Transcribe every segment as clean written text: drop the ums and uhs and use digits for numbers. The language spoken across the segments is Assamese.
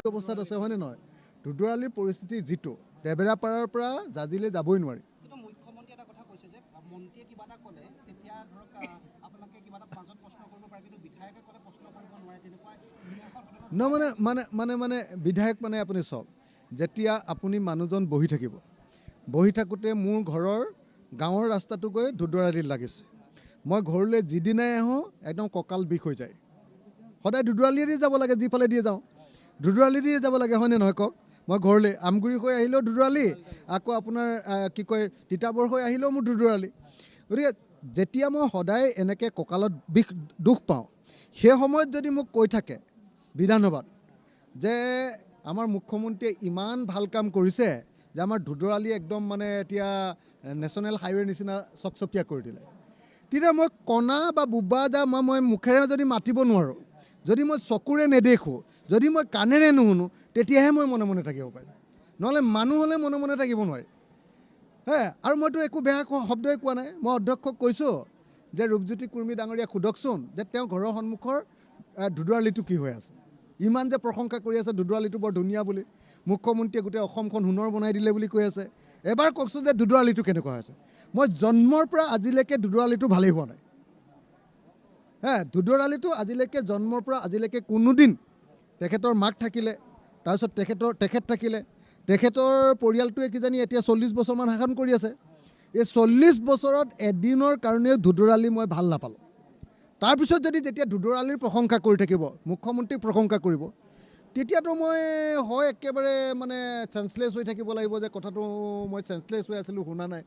অৱস্থাত আছে হয়নে নহয়? ধুধুৰালিৰ পৰিস্থিতি যিটো তেবেৰাপাৰাৰ পৰা জাজিলৈ যাবই নোৱাৰি। মুখ্যমন্ত্ৰী এটা কথা কৈছে যে মন্ত্ৰীয়ে কিবা এটা ক'লে তেতিয়া ধৰক আপোনালোকে কিবা এটা মাজত প্ৰশ্ন কৰিব পাৰে, কিন্তু বিধায়কে ক'লে প্ৰশ্ন কৰিব নোৱাৰে, তেনেকুৱা মানে বিধায়ক মানে আপুনি চাওক, যেতিয়া আপুনি মানুহজন বহি থাকিব, বহি থাকোঁতে মোৰ ঘৰৰ গাঁৱৰ ৰাস্তাটো গৈ ধুধুৰালিত লাগিছে। মই ঘৰলৈ যিদিনাই আহোঁ একদম কঁকাল বিষ হৈ যায়। সদায় ধুধুৰালিয়েদি যাব লাগে, যিফালে দিয়ে যাওঁ ধুধুৰালিদিয়ে যাব লাগে হয়নে নহয় কওক? মই ঘৰলৈ আমগুৰি হৈ আহিলেও ধুধুৰালি, আকৌ আপোনাৰ কি কয় তিতাবৰ হৈ আহিলেও মোৰ ধুধুৰালি। গতিকে যেতিয়া মই সদায় এনেকৈ কঁকালত দুখ পাওঁ, সেই সময়ত যদি মোক কৈ থাকে বিধানসভাত যে আমাৰ মুখ্যমন্ত্ৰীয়ে ইমান ভাল কাম কৰিছে যে আমাৰ ধুধুৰালি একদম মানে এতিয়া নেশ্যনেল হাইৱেৰ নিচিনা চকচকীয়া কৰি দিলে, তেতিয়া মই কণা বা বোবা যা মই মুখেৰে যদি মাতিব নোৱাৰোঁ, যদি মই চকুৰে নেদেখোঁ, যদি মই কাণেৰে নুশুনো, তেতিয়াহে মই মনে মনে থাকিব পাৰিম। নহ'লে মানুহ হ'লে মনে মনে থাকিব নোৱাৰি। আৰু মইতো একো বেয়া শব্দই কোৱা নাই। মই অধ্যক্ষক কৈছোঁ যে ৰূপজ্যোতি কুৰ্মী ডাঙৰীয়া সোধকচোন যে তেওঁ ঘৰৰ সন্মুখৰ ধুধুৰালিটো কি হৈ আছে। ইমান যে প্ৰশংসা কৰি আছে ধুধুৰালিটো বৰ ধুনীয়া বুলি, মুখ্যমন্ত্ৰীয়ে গোটেই অসমখন সোণৰ বনাই দিলে বুলি কৈ আছে। এবাৰ কওকচোন যে ধুধুৰালিটো কেনেকুৱা হৈছে। মই জন্মৰ পৰা আজিলৈকে ধুধুৰালিটো ভালেই হোৱা নাই। ধুধুৰালিটো আজিলৈকে জন্মৰ পৰা আজিলৈকে কোনোদিন তেখেতৰ মাক থাকিলে, তাৰপিছত তেখেত থাকিলে, তেখেতৰ পৰিয়ালটোৱে কিজানি এতিয়া 40 বছৰমান শাসন কৰি আছে। এই 40 বছৰত এদিনৰ কাৰণেও ধুধুৰালি মই ভাল নাপালোঁ। তাৰপিছত যেতিয়া ধুধুৰালিৰ প্ৰশংসা কৰি থাকিব, মুখ্যমন্ত্ৰীক প্ৰশংসা কৰিব, তেতিয়াতো মই হয় একেবাৰে মানে চেঞ্চলেছ হৈ থাকিব লাগিব যে কথাটো মই চেঞ্চলেছ হৈ আছিলোঁ, শুনা নাই।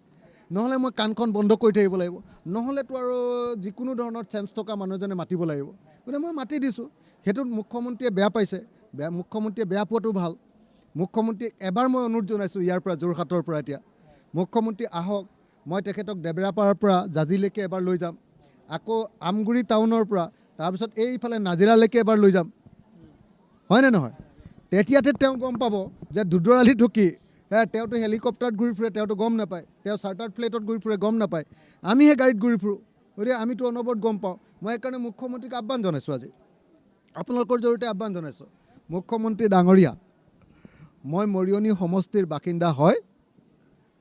নহ'লে মই কাণখন বন্ধ কৰি থাকিব লাগিব, নহ'লেতো আৰু যিকোনো ধৰণৰ চেঞ্চ থকা মানুহ এজনে মাতিব লাগিব। গতিকে মই মাতি দিছোঁ। সেইটোত মুখ্যমন্ত্ৰীয়ে বেয়া পাইছে, মুখ্যমন্ত্ৰীয়ে বেয়া পোৱাটো ভাল। মুখ্যমন্ত্ৰীক এবাৰ মই অনুৰোধ জনাইছোঁ ইয়াৰ পৰা যোৰহাটৰ পৰা, এতিয়া মুখ্যমন্ত্ৰী আহক, মই তেখেতক দেবেৰাপাৰাৰ পৰা জাজিলৈকে এবাৰ লৈ যাম, আকৌ আমগুৰি টাউনৰ পৰা তাৰপিছত এইফালে নাজিৰালৈকে এবাৰ লৈ যাম, হয়নে নহয়? তেতিয়াতে তেওঁ গম পাব যে ধুধুৰালিটো কি। তেওঁতো হেলিকপ্টাৰত ঘূৰি ফুৰে, তেওঁতো গম নাপায়। তেওঁ চাৰ্টাৰ্ড ফ্লাইটত ঘূৰি ফুৰে, গম নাপায়। আমিহে গাড়ীত ঘূৰি ফুৰোঁ, গতিকে আমিতো অনবৰত গম পাওঁ। মই সেইকাৰণে মুখ্যমন্ত্ৰীক আহ্বান জনাইছোঁ, আজি আপোনালোকৰ জৰিয়তে আহ্বান জনাইছোঁ, মুখ্যমন্ত্ৰী ডাঙৰীয়া, মই মৰিয়নি সমষ্টিৰ বাসিন্দা হয়,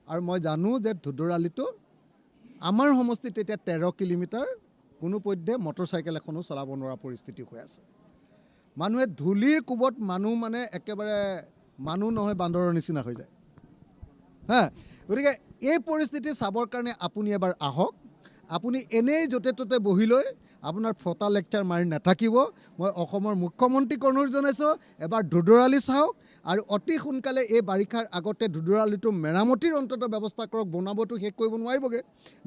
আৰু মই জানো যে ধুধুৰালিটো আমাৰ সমষ্টিত এতিয়া 13 কিলোমিটাৰ কোনোপধ্যে মটৰচাইকেল এখনো চলাব নোৱাৰা পৰিস্থিতি হৈ আছে। মানুহে ধূলিৰ কোবত মানুহ মানে একেবাৰে মানুহ নহয় বান্দৰৰ নিচিনা হৈ যায়। গতিকে এই পৰিস্থিতি চাবৰ কাৰণে আপুনি এবাৰ আহক। আপুনি এনেই য'তে ত'তে বহি লৈ আপোনাৰ ফটা লেকচাৰ মাৰি নাথাকিব। মই অসমৰ মুখ্যমন্ত্ৰীক অনুৰোধ জনাইছোঁ, এবাৰ ধুধুৰালি চাওক, আৰু অতি সোনকালে এই বাৰিষাৰ আগতে ধুধুৰালিটো মেৰামতিৰ অন্তত ব্যৱস্থা কৰক। বনাবতো শেষ কৰিব নোৱাৰিবগৈ,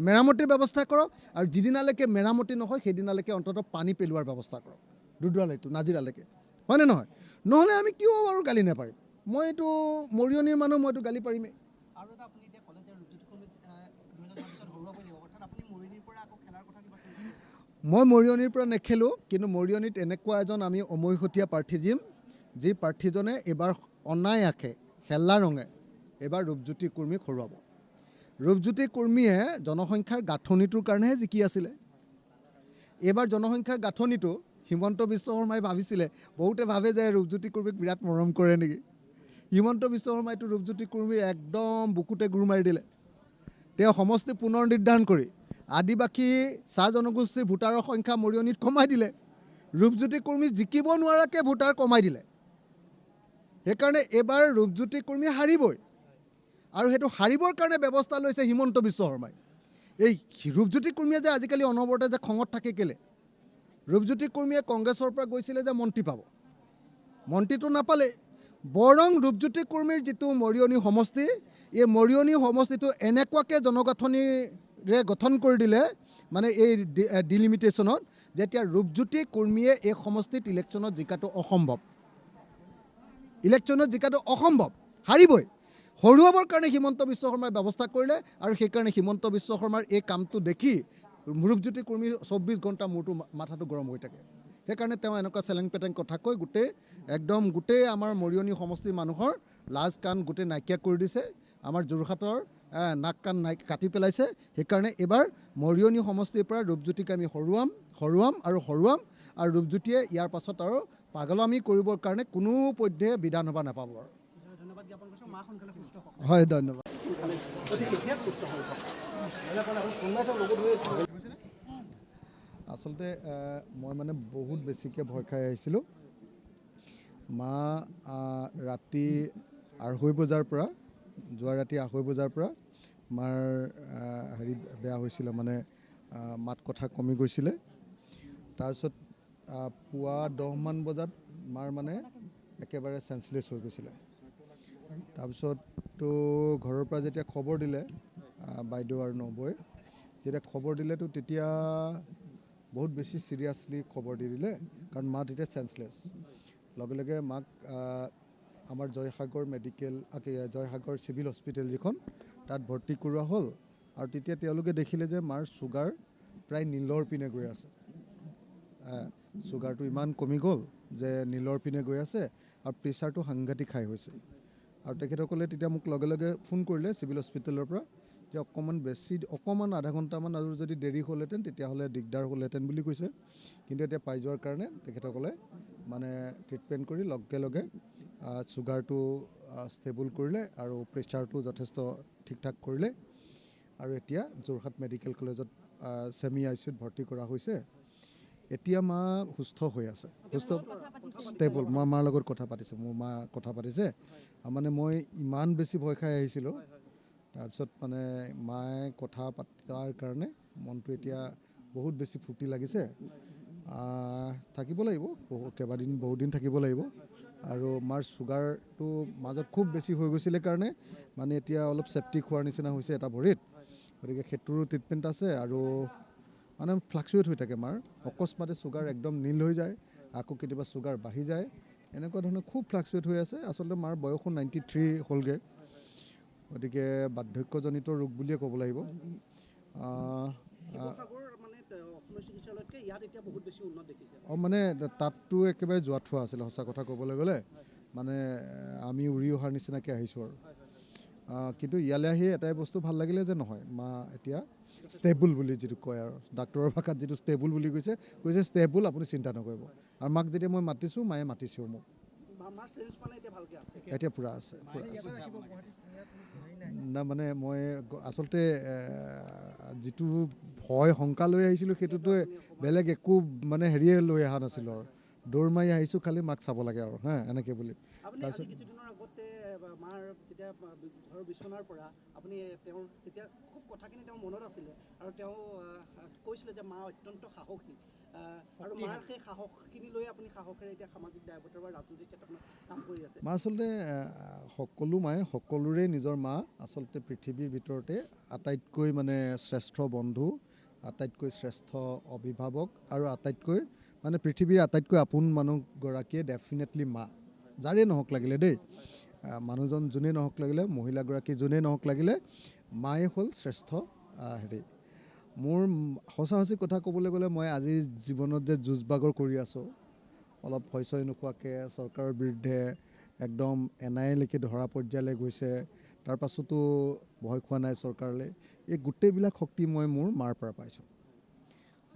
মেৰামতিৰ ব্যৱস্থা কৰক, আৰু যিদিনালৈকে মেৰামতি নহয় সেইদিনালৈকে অন্তত পানী পেলোৱাৰ ব্যৱস্থা কৰক ধুধুৰালিটো নাজিৰালৈকে, হয়নে নহয়? নহ'লে আমি কিয় বাৰু গালি নাপাৰিম? মই এইটো মৰিয়নিৰ মানুহ, মইতো গালি পাৰিমেই। আৰু এটা আপুনি এতিয়া ক'লে যে ৰূপজ্যোতি কুৰ্মীক 2026 হৰুৱাব লাগিব, অৰ্থাৎ আপুনি মৰিয়নিৰ পৰা আকৌ খেলাৰ কথা কিবা চিন্তা কৰিছে? মই মৰিয়নিৰ পৰা নেখেলোঁ, কিন্তু মৰিয়নিত এনেকুৱা এজন আমি অমৈহতীয়া প্ৰাৰ্থী দিম, যি প্ৰাৰ্থীজনে এইবাৰ অনায়াসে খেলা ৰঙে এইবাৰ ৰূপজ্যোতি কুৰ্মীক হৰুৱাব। ৰূপজ্যোতি কুৰ্মীয়ে জনসংখ্যাৰ গাঁথনিটোৰ কাৰণেহে জিকি আছিলে। এইবাৰ জনসংখ্যাৰ গাঁথনিটো হিমন্ত বিশ্ব শৰ্মাই ভাবিছিলে, বহুতে ভাবে যে ৰূপজ্যোতি কুৰ্মীক বিৰাট মৰম কৰে নেকি। হিমন্ত বিশ্ব শৰ্মাইতো ৰূপজ্যোতি কুৰ্মীৰ একদম বুকুতে গুৰ মাৰি দিলে। তেওঁ সমষ্টি পুনৰ নিৰ্ধাৰণ কৰি আদিবাসী চাহ জনগোষ্ঠীৰ ভোটাৰৰ সংখ্যা মৰিয়নিত কমাই দিলে। ৰূপজ্যোতি কুৰ্মী জিকিব নোৱাৰাকৈ ভোটাৰ কমাই দিলে। সেইকাৰণে এইবাৰ ৰূপজ্যোতি কুৰ্মী হাৰিবই, আৰু সেইটো হাৰিবৰ কাৰণে ব্যৱস্থা লৈছে হিমন্ত বিশ্ব শৰ্মাই। এই ৰূপজ্যোতি কুৰ্মীয়ে যে আজিকালি অনবৰতে যে খঙত থাকে কেলে? ৰূপজ্যোতি কুৰ্মীয়ে কংগ্ৰেছৰ পৰা গৈছিলে যে মন্ত্ৰী পাব, মন্ত্ৰীটো নাপালে। বৰং ৰূপজ্যোতি কুৰ্মীৰ যিটো মৰিয়নি সমষ্টি, এই মৰিয়নি সমষ্টিটো এনেকুৱাকৈ জনগাঁথনিৰে গঠন কৰি দিলে, মানে এই ডিলিমিটেশ্যনত, যেতিয়া ৰূপজ্যোতি কুৰ্মীয়ে এই সমষ্টিত ইলেকশ্যনত জিকাটো অসম্ভৱ, হাৰিবই। হৰুৱাবৰ কাৰণে হিমন্ত বিশ্ব শৰ্মাই ব্যৱস্থা কৰিলে, আৰু সেইকাৰণে হিমন্ত বিশ্ব শৰ্মাৰ এই কামটো দেখি ৰূপজ্যোতি কুৰ্মী 24 ঘণ্টা মূৰটো মাথাটো গৰম হৈ থাকে। সেইকাৰণে তেওঁ এনেকুৱা চেলেং পেটেং কথা কৈ গোটেই আমাৰ মৰিয়নি সমষ্টিৰ মানুহৰ লাজ কাণ গোটেই নাইকিয়া কৰি দিছে। আমাৰ যোৰহাটৰ নাক কাণ নাই কাটি পেলাইছে। সেইকাৰণে এইবাৰ মৰিয়নি সমষ্টিৰ পৰা ৰূপজ্যোতিক আমি হৰুৱাম আৰু ৰূপজ্যোতিয়ে ইয়াৰ পাছত আৰু পাগলামি কৰিবৰ কাৰণে কোনো পধ্যে বিধানসভা নাপাব আৰু। ধন্যবাদ জ্ঞাপন কৰিছোঁ। মা সোনকালে সুস্থ হওক। হয়, ধন্যবাদ। আচলতে মই মানে বহুত বেছিকৈ ভয় খাই আহিছিলোঁ। মা ৰাতি 2:30 বজাৰ পৰা যোৱা ৰাতি 2:30 বজাৰ পৰা মাৰ হেৰি বেয়া হৈছিলে, মানে মাত কথা কমি গৈছিলে। তাৰপিছত পুৱা 10মান বজাত মাৰ মানে একেবাৰে চেঞ্চলেছ হৈ গৈছিলে। তাৰপিছত তো ঘৰৰ পৰা যেতিয়া খবৰ দিলে বাইদেউ আৰু নবৌয়ে যেতিয়া খবৰ দিলেতো তেতিয়া বহুত বেছি চিৰিয়াছলি খবৰ দি দিলে, কাৰণ মা তেতিয়া চেঞ্চলেছ। লগে লগে মাক আমাৰ জয়সাগৰ জয়সাগৰ চিভিল হস্পিটেল যিখন, তাত ভৰ্তি কৰোৱা হ'ল। আৰু তেতিয়া তেওঁলোকে দেখিলে যে মাৰ ছুগাৰ প্ৰায় নীলৰ পিনে গৈ আছে। ছুগাৰটো ইমান কমি গ'ল যে নীলৰ পিনে গৈ আছে, আৰু প্ৰেছাৰটো সাংঘাতিক হাই হৈছে। আৰু তেখেতসকলে তেতিয়া মোক লগে লগে ফোন কৰিলে চিভিল হস্পিটেলৰ পৰা যে অকণমান আধা ঘণ্টামান আৰু যদি দেৰি হ'লহেঁতেন তেতিয়াহ'লে দিগদাৰ হ'লহেঁতেন বুলি কৈছে। কিন্তু এতিয়া পাই যোৱাৰ কাৰণে তেখেতসকলে মানে ট্ৰিটমেণ্ট কৰি লগে লগে ছুগাৰটো ষ্টেবল কৰিলে আৰু প্ৰেছাৰটো যথেষ্ট ঠিক ঠাক কৰিলে। আৰু এতিয়া যোৰহাট মেডিকেল কলেজত ছেমি ICUত ভৰ্তি কৰা হৈছে। এতিয়া মা সুস্থ হৈ আছে, ষ্টেবল। মই মাৰ লগত কথা পাতিছোঁ, মোৰ মা কথা পাতিছে। মানে মই ইমান বেছি ভয় খাই আহিছিলোঁ। তাৰপিছত মানে মায়ে কথা পতাৰ কাৰণে মনটো এতিয়া বহুত বেছি ফূৰ্তি লাগিছে। থাকিব লাগিব বহুত দিন থাকিব লাগিব। আৰু মাৰ ছুগাৰটো মাজত খুব বেছি হৈ গৈছিলে কাৰণে মানে এতিয়া অলপ চেপ্টিক হোৱাৰ নিচিনা হৈছে এটা ভৰিত। গতিকে সেইটোৰো ট্ৰিটমেণ্ট আছে। আৰু মানে ফ্লাকচুৱেট হৈ থাকে মাৰ, অকস্মাতে ছুগাৰ একদম নীল হৈ যায়, আকৌ কেতিয়াবা ছুগাৰ বাঢ়ি যায়, এনেকুৱা ধৰণৰ খুব ফ্লাকচুৱেট হৈ আছে। আচলতে মাৰ বয়সো 93 হ'লগৈ। গতিকে বাৰ্ধক্যজনিত ৰোগ বুলিয়ে ক'ব লাগিব। মানে তাততো একেবাৰে যোৱা থোৱা আছিলে, সঁচা কথা ক'বলৈ গ'লে। মানে আমি উৰি অহাৰ নিচিনাকৈ আহিছোঁ আৰু। কিন্তু ইয়ালৈ আহি এটাই বস্তু ভাল লাগিলে যে নহয়, মা এতিয়া ষ্টেবল বুলি যিটো কয় আৰু ডাক্তৰৰ ভাষাত যিটো ষ্টেবল বুলি কৈছে ষ্টেবল, আপুনি চিন্তা নকৰিব। আৰু মাক যেতিয়া মই মাতিছোঁ, মায়ে মাতিছেও মোক। এতিয়া পূৰা আছে। না মানে মই আচলতে যিটো ভয় শংকা লৈ আহিছিলোঁ সেইটোতো বেলেগ একো মানে হেৰিয়ে লৈ অহা নাছিলোঁ আৰু। দৌৰ মাৰি আহিছোঁ খালি মাক চাব লাগে আৰু এনেকৈ বুলি। তাৰপিছত কিছুদিনৰ আগতে মাৰ যেতিয়া ঘৰৰ বিচনাৰ পৰা আপুনি তেওঁৰ তেতিয়া খুব কথাখিনি তেওঁৰ মনত আছিলে, আৰু তেওঁ কৈছিলে যে মা অত্যন্ত সাহসী। আৰু মাৰ সেই সাহসখিনি লৈ আপুনি সাহসেৰে এতিয়া সামাজিক দায়বদ্ধতা বা ৰাজনৈতিক ক্ষেত্ৰত কাম কৰি আছে। মা আচলতে সকলোৰে নিজৰ মা আচলতে পৃথিৱীৰ ভিতৰতে আটাইতকৈ মানে শ্ৰেষ্ঠ বন্ধু, আটাইতকৈ শ্ৰেষ্ঠ অভিভাৱক, আৰু আটাইতকৈ মানে পৃথিৱীৰ আটাইতকৈ আপোন মানুহগৰাকীয়ে ডেফিনেটলি মা। যাৰেই নহওক লাগিলে দেই, মানুহজন যোনেই নহওক লাগিলে, মহিলাগৰাকী যোনেই নহওক লাগিলে, মায়ে হ'ল শ্ৰেষ্ঠ হেৰি। মোৰ সঁচা কথা ক'বলৈ গ'লে, মই আজি জীৱনত যে যুঁজ বাগৰ কৰি আছোঁ, অলপ ভয় নোখোৱাকৈ চৰকাৰৰ বিৰুদ্ধে একদম NIA-লৈকে ধৰা পৰ্যায়লৈ গৈছে, তাৰ পাছতো ভয় খোৱা নাই চৰকাৰলৈ, এই গোটেইবিলাক শক্তি মই মোৰ মাৰ পৰা পাইছোঁ।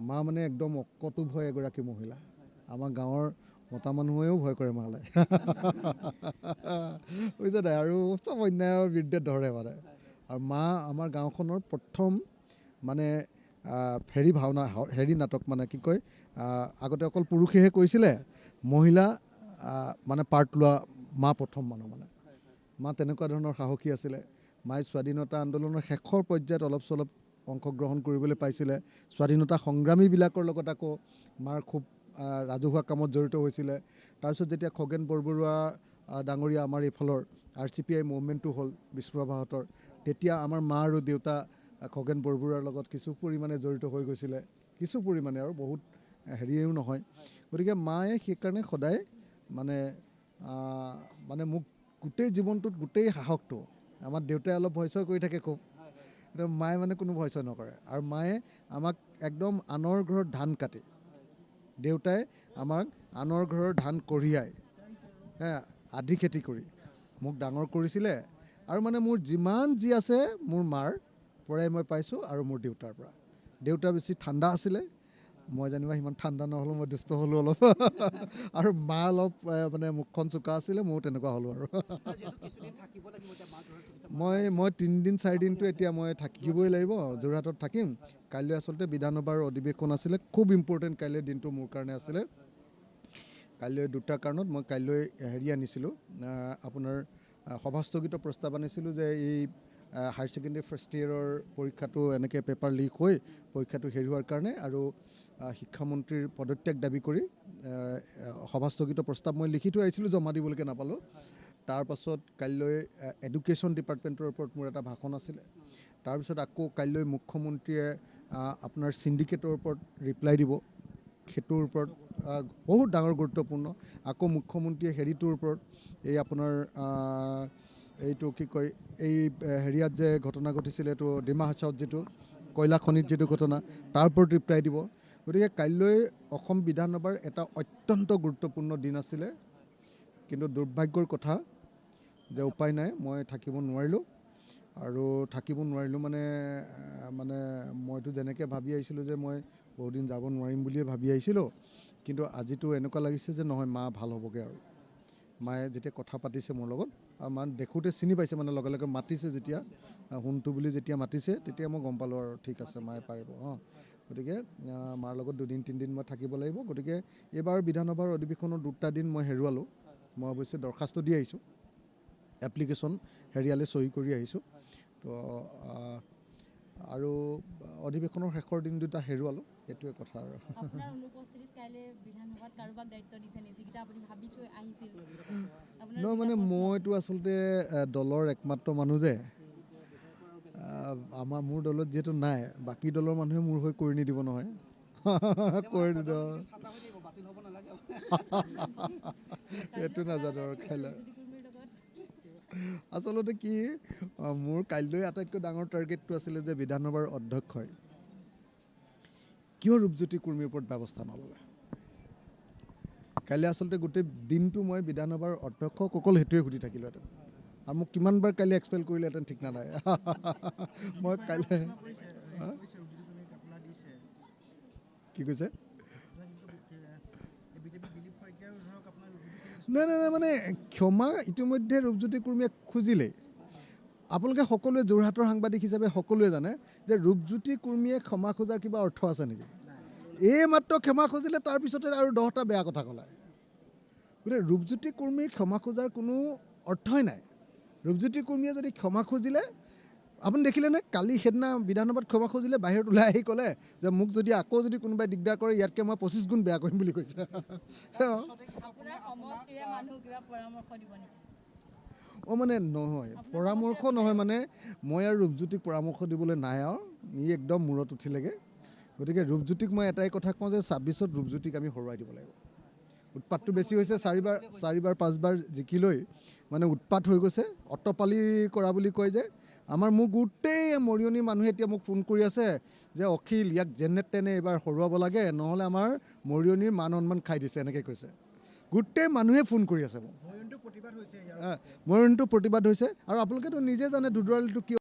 মা মানে একদম অকটোভয় এগৰাকী মহিলা। আমাৰ গাঁৱৰ মতা মানুহেও ভয় কৰে মালৈ। বুজিছে নাই, আৰু চব অন্যায়ৰ বিৰুদ্ধে ধৰে মানে। আৰু মা আমাৰ গাঁওখনৰ প্ৰথম মানে হেৰি নাটক মানে কি কয়, আগতে অকল পুৰুষেহে কৰিছিলে, মহিলা মানে পাৰ্ট লোৱা মা প্ৰথম মানুহ মানে। মা তেনেকুৱা ধৰণৰ সাহসী আছিলে। মায়ে স্বাধীনতা আন্দোলনৰ শেষৰ পৰ্যায়ত অলপ চলপ অংশগ্ৰহণ কৰিবলৈ পাইছিলে। স্বাধীনতা সংগ্ৰামীবিলাকৰ লগত আকৌ মাৰ খুব ৰাজহুৱা কামত জড়িত হৈছিলে। তাৰপিছত যেতিয়া খগেন বৰবৰুৱা ডাঙৰীয়া আমাৰ এইফালৰ RCPI মুভমেণ্টটো হ'ল বিষ্ণুৰাভাহঁতৰ, তেতিয়া আমাৰ মা আৰু দেউতা খগেন বৰবৰুৱাৰ লগত কিছু পৰিমাণে জড়িত হৈ গৈছিলে, কিছু পৰিমাণে আৰু বহুত হেৰিয়েও নহয়। গতিকে মায়ে সেইকাৰণে সদায় মানে মোক গোটেই জীৱনটোত গোটেই সাহসটো, আমাৰ দেউতাই অলপ ভয় চয় কৰি থাকে খুব, কিন্তু মায়ে মানে কোনো ভয় চয় নকৰে। আৰু মায়ে আমাক একদম আনৰ ঘৰত ধান কাটি, দেউতাই আমাক আনৰ ঘৰৰ ধান কঢ়িয়াই আধি খেতি কৰি মোক ডাঙৰ কৰিছিলে। আৰু মানে মোৰ যিমান যি আছে মোৰ মাৰ পৰাই মই পাইছোঁ আৰু মোৰ দেউতাৰ পৰা। দেউতা বেছি ঠাণ্ডা আছিলে, মই যেনিবা সিমান ঠাণ্ডা নহ'লোঁ, মই দুষ্ট হ'লোঁ অলপ আৰু মা অলপ মানে মুখখন চোকা আছিলে, ময়ো তেনেকুৱা হ'লোঁ আৰু মই 3 দিন 4 দিনটো এতিয়া মই থাকিবই লাগিব, যোৰহাটত থাকিম। কাইলৈ আচলতে বিধানসভাৰ অধিৱেশন আছিলে, খুব ইম্পৰ্টেণ্ট কাইলৈ দিনটো মোৰ কাৰণে আছিলে। কাইলৈ দুটা কাৰণত মই কাইলৈ হেৰি আনিছিলোঁ, আপোনাৰ সভাস্থগিত প্ৰস্তাৱ আনিছিলোঁ যে এই হায়াৰ ছেকেণ্ডেৰী ফাৰ্ষ্ট ইয়েৰৰ পৰীক্ষাটো এনেকৈ পেপাৰ লিক হৈ পৰীক্ষাটো হেৰুৱাৰ কাৰণে আৰু শিক্ষামন্ত্ৰীৰ পদত্যাগ দাবী কৰি সভাস্থগিত প্ৰস্তাৱ মই লিখি থৈ আহিছিলোঁ, জমা দিবলৈকে নাপালোঁ। তাৰপাছত কাইলৈ এডুকেশ্যন ডিপাৰ্টমেণ্টৰ ওপৰত মোৰ এটা ভাষণ আছিলে। তাৰপিছত আকৌ কাইলৈ মুখ্যমন্ত্ৰীয়ে আপোনাৰ চিণ্ডিকেটৰ ওপৰত ৰিপ্লাই দিব, সেইটোৰ ওপৰত বহুত ডাঙৰ গুৰুত্বপূৰ্ণ। আকৌ মুখ্যমন্ত্ৰীয়ে হেৰিটোৰ ওপৰত এই আপোনাৰ এইটো কি কয়, এই হেৰিয়াত যে ঘটনা ঘটিছিলে, এইটো ডিমা হাছাওত যিটো কয়লা খনিত যিটো ঘটনা, তাৰ ওপৰত ৰিপ্লাই দিব। গতিকে কাইলৈ অসম বিধানসভাৰ এটা অত্যন্ত গুৰুত্বপূৰ্ণ দিন আছিলে, কিন্তু দুৰ্ভাগ্যৰ কথা যে উপায় নাই, মই থাকিব নোৱাৰিলোঁ। আৰু থাকিব নোৱাৰিলোঁ মানে মইতো যেনেকৈ ভাবি আহিছিলোঁ যে মই বহুদিন যাব নোৱাৰিম বুলিয়ে ভাবি আহিছিলোঁ, কিন্তু আজিতো এনেকুৱা লাগিছে যে নহয়, মা ভাল হ'বগৈ। আৰু মায়ে যেতিয়া কথা পাতিছে মোৰ লগত, আৰু মা দেখোঁতে চিনি পাইছে, মানে লগে লগে মাতিছে, যেতিয়া সোণটো বুলি যেতিয়া মাতিছে তেতিয়া মই গম পালোঁ আৰু ঠিক আছে, মায়ে পাৰিব। গতিকে মাৰ লগত 2-3 দিন মই থাকিব লাগিব। গতিকে এইবাৰ বিধানসভাৰ অধিৱেশনৰ 2টা দিন মই হেৰুৱালোঁ। মই অৱশ্যে দৰখাস্ত দি আহিছোঁ, এপ্লিকেশ্যন হেৰিয়ালে চহী কৰি আহিছোঁ। তো আৰু অধিৱেশনৰ শেষৰ দিন 2টা হেৰুৱালোঁ, সেইটোৱে কথা আৰু। নহয় মানে মইতো আচলতে দলৰ একমাত্ৰ মানুহ যে, মোৰ দলত যিহেতু নাই, বাকী দলৰ মানুহে মোৰ হৈ কৰি নিদিব নহয়। কৰি নিদিব সেইটো নাজানো আৰু খাইলে। আচলতে কি, মোৰ কাইলৈ আটাইতকৈ ডাঙৰ টাৰ্গেটটো আছিলে যে বিধানসভাৰ অধ্যক্ষই কিয় ৰূপজ্যোতি কুৰ্মীৰ ওপৰত ব্যৱস্থা নল'লে। কাইলৈ আচলতে গোটেই দিনটো মই বিধানসভাৰ অধ্যক্ষক অকল সেইটোৱে সুধি থাকিলোহেঁতেন, আৰু মোক কিমানবাৰ কাইলৈ এক্সপেল কৰিলেহেঁতেন ঠিক নাই। মই কাইলৈ কি কৈছে? নাই মানে ক্ষমা ইতিমধ্যে ৰূপজ্যোতি কুৰ্মীয়ে খুজিলেই। আপোনালোকে সকলোৱে যোৰহাটৰ সাংবাদিক হিচাপে সকলোৱে জানে যে ৰূপজ্যোতি কুৰ্মীয়ে ক্ষমা খোজাৰ কিবা অৰ্থ আছে নেকি? এই মাত্ৰ ক্ষমা খুজিলে, তাৰপিছতে আৰু 10টা বেয়া কথা ক'লে। গতিকে ৰূপজ্যোতি কুৰ্মীৰ ক্ষমা খোজাৰ কোনো অৰ্থই নাই। ৰূপজ্যোতি কুৰ্মীয়ে যদি ক্ষমা খুজিলে, আপুনি দেখিলেনে কালি সেইদিনা বিধানসভাত ক্ষমা খুজিলে, বাহিৰত ওলাই আহি ক'লে যে মোক যদি আকৌ কোনোবাই দিগদাৰ কৰে, ইয়াতকৈ মই 25 গুণ বেয়া কৰিম বুলি কৈছে। মানে নহয়, পৰামৰ্শ নহয়, মানে মই আৰু ৰূপজ্যোতিক পৰামৰ্শ দিবলৈ নাই আৰু, ই একদম মূৰত উঠিলেগৈ। গতিকে ৰূপজ্যোতিক মই এটাই কথা কওঁ যে 26ত ৰূপজ্যোতিক আমি হৰুৱাই দিব লাগিব। উৎপাতটো বেছি হৈছে, 4-5বাৰ জিকি লৈ মানে উৎপাত হৈ গৈছে, অটপালি কৰা বুলি কয় যে। মোৰ গোটেই মৰিয়নি মানুহে এতিয়া মোক ফোন কৰি আছে যে অখিল, ইয়াক যেনে তেনে এইবাৰ হৰুৱাব লাগে, নহ'লে আমাৰ মৰিয়নিৰ মান সন্মান খাই দিছে, এনেকৈ কৈছে। গোটেই মানুহে ফোন কৰি আছে মোক। মৰিয়নিটো প্ৰতিবাদ হৈছে, আৰু আপোনালোকেতো নিজে জানে দুদৰালিটো কিয়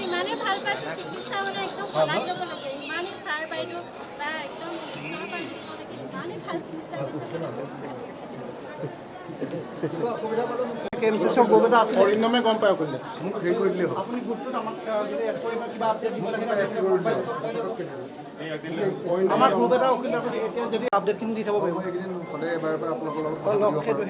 ইমানেই ভাল পাইছোঁ, চিকিৎসা মানে একদম সলাই ল'ব লাগে। ইমানেই ছাৰ বাইদেউ বা একদম ইমানেই ভাল চিকিৎসা অৰিন্দমে গম পায় কৰিলে মোক হেৰি কৰি দিলেই হ'ল। আপুনি গ্ৰুপটোত আমাক যদি এড কৰি কিবা আপডেট দিব লাগে, আমাৰ গ্ৰুপ এটা এতিয়া যদি আপডেটখিনি দি থ'ব পাৰিব। এইকেইদিন সদায় এবাৰ আপোনালোকৰ লগত সেইটো